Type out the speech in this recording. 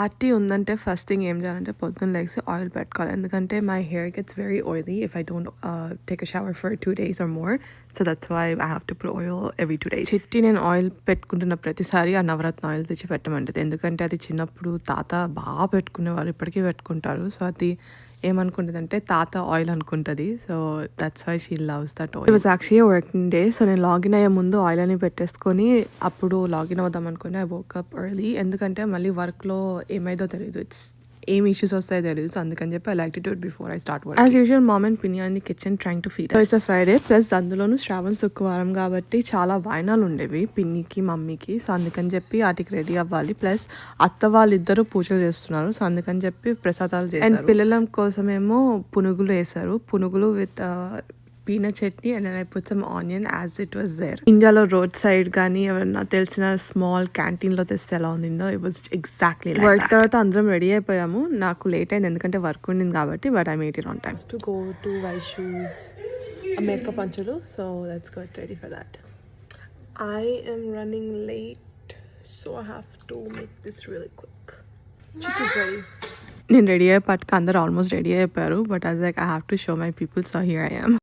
Party ఉందంటే first thing ఏం చేయాలంటే పొద్దున్న లేసి ఆయిల్ పెట్టుకోవాలి. ఎందుకంటే my hair gets very oily if I don't take a shower for 2 days or more. So that's why I have to put oil every 2 days. చిట్టి నేను oil పెట్టుకుంటున్న ప్రతిసారి ఆ నవరత్న ఆయిల్ తెచ్చి పెట్టమంటది. ఎందుకంటే అది చిన్నప్పుడు తాత బాగా పెట్టుకునేవారు, ఇప్పటికీ పెట్టుకుంటారు. సో అది ఏమనుకుంటుందంటే తాత ఆయిల్ అనుకుంటుంది. So that's why she loves that oil. It was actually working day. సో నేను లాగిన్ అయ్యే ముందు ఆయిల్ అని పెట్టేసుకొని అప్పుడు లాగిన్ అవుదాం అనుకుని ఐ వోక్ అప్ ఎర్లీ. ఎందుకంటే మళ్ళీ వర్క్లో ఏమైందో తెలియదు, ఏం ఇష్యూస్ వస్తాయో తెలియదు. సో అందుకని చెప్పి I like to do it before I start work. As usual mom and పిన్ని in the kitchen trying to feed. It's a Friday plus అందులోనూ శ్రావణ శుక్రవారం కాబట్టి చాలా వాయినాలు ఉండేవి పిన్నికి మమ్మీకి. సో అందుకని చెప్పి వాటికి రెడీ అవ్వాలి. ప్లస్ అత్త వాళ్ళిద్దరూ పూజలు చేస్తున్నారు. సో అందుకని చెప్పి ప్రసాదాలు చేశారు. అండ్ పిల్లల కోసమేమో పునుగులు వేశారు. పునుగులు with peanut chutney and I put some onion as it was there. ఇండియాలో రోడ్ సైడ్ కానీ ఎవరైనా తెలిసిన స్మాల్ క్యాంటీన్లో తెస్తే ఎలా ఉండిందో ఇట్ వాజ్ ఎగ్జాక్ట్లీ. వర్క్ తర్వాత అందరం రెడీ అయిపోయాము. నాకు లేట్ అయింది ఎందుకంటే వర్క్ ఉండింది కాబట్టి, but I made it on time. To go to వై షూస్ మేకప్ పంచులు. So let's get ready for that. I am running late so I have to make this really quick. Chitti is ready. నేను ready అయ్యేపాటికి అందరూ almost ready అయిపోయారు. But I was like I have to show my people. So here I am.